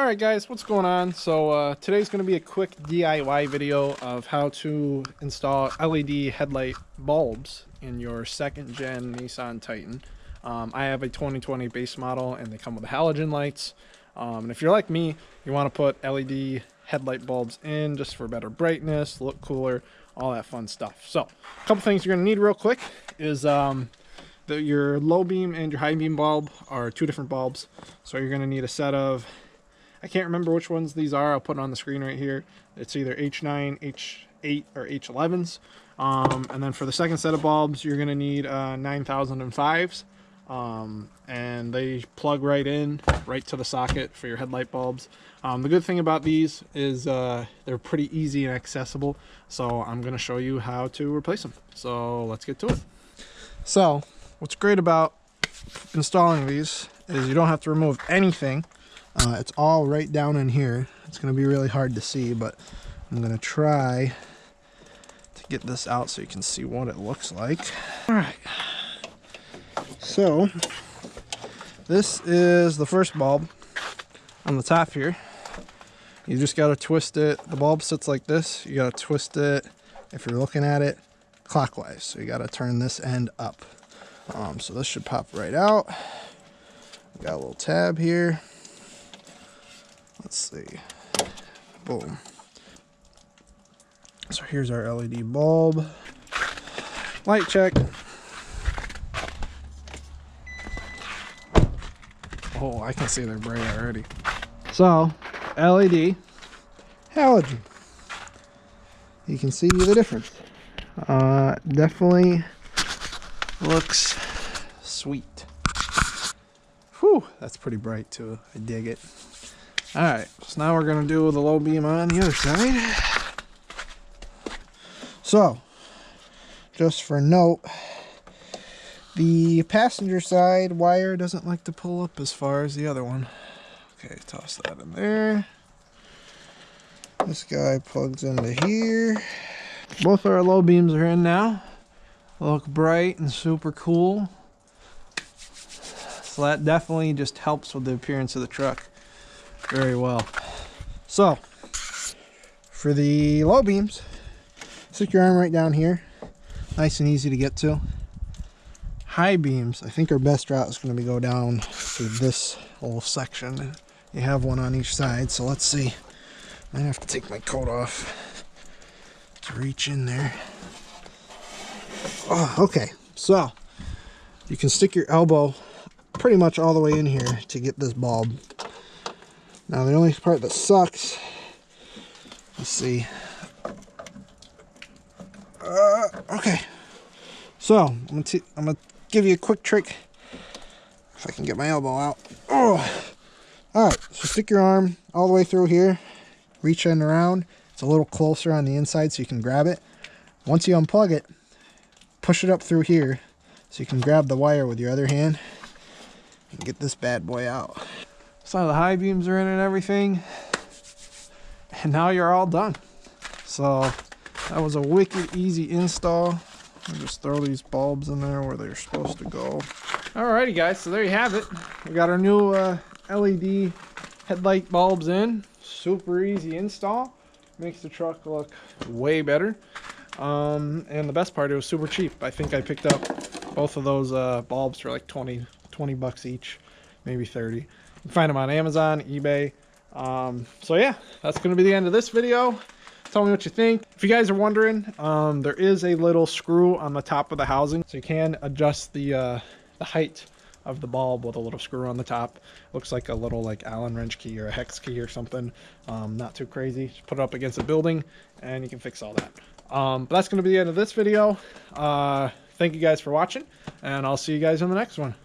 Alright guys, what's going on? So today's going to be a quick DIY video of how to install LED headlight bulbs in your second gen Nissan Titan. I have a 2020 base model and they come with halogen lights. And if you're like me, you want to put LED headlight bulbs in just for better brightness, look cooler, all that fun stuff. So a couple things you're going to need real quick is your low beam and your high beam bulb are two different bulbs. So you're going to need a set of, I can't remember which ones these are. I'll put it on the screen right here. It's either H9, H8, or H11s. And then for the second set of bulbs, you're going to need 9005s. And they plug right in, right to the socket for your headlight bulbs. The good thing about these is they're pretty easy and accessible. So I'm going to show you how to replace them. So let's get to it. So what's great about installing these is you don't have to remove anything. It's all right down in here. It's going to be really hard to see, but I'm going to try to get this out so you can see what it looks like. All right. So this is the first bulb on the top here. You just got to twist it. The bulb sits like this. You got to twist it, if you're looking at it, clockwise. So you got to turn this end up. So this should pop right out. We got a little tab here. Let's see. Boom. So here's our LED bulb. Light check. Oh, I can see they're bright already. So, LED, halogen. You can see the difference. Definitely looks sweet. Whew, that's pretty bright too. I dig it. Alright, so now we're going to do the low beam on the other side. So, just for note, the passenger side wire doesn't like to pull up as far as the other one. Okay, toss that in there. This guy plugs into here. Both our low beams are in now. Look bright and super cool. So that definitely just helps with the appearance of the truck very well. So for the low beams, stick your arm right down here. Nice and easy to get to. High beams, I think our best route is going to be go down through this whole section. You have one on each side, so let's see. I have to take my coat off to reach in there. Oh, okay, so you can stick your elbow pretty much all the way in here to get this bulb. Now the only part that sucks, let's see. Okay, so I'm gonna give you a quick trick if I can get my elbow out. Oh, all right. So stick your arm all the way through here, reach in around. It's a little closer on the inside, so you can grab it. Once you unplug it, push it up through here, so you can grab the wire with your other hand and get this bad boy out. So the high beams are in and everything, and now you're all done. So that was a wicked easy install. I'll just throw these bulbs in there where they're supposed to go. Alrighty guys, so there you have it. We got our new LED headlight bulbs in. Super easy install. Makes the truck look way better. And the best part, it was super cheap. I think I picked up both of those bulbs for like 20 bucks each, maybe 30. You can find them on Amazon, eBay. So yeah, that's going to be the end of this video. Tell me what you think. If you guys are wondering, there is a little screw on the top of the housing, so you can adjust the height of the bulb with a little screw on the top. Looks like a little like Allen wrench key or a hex key or something. Not too crazy. Just put it up against a building and you can fix all that. But that's going to be the end of this video. Thank you guys for watching, and I'll see you guys in the next one.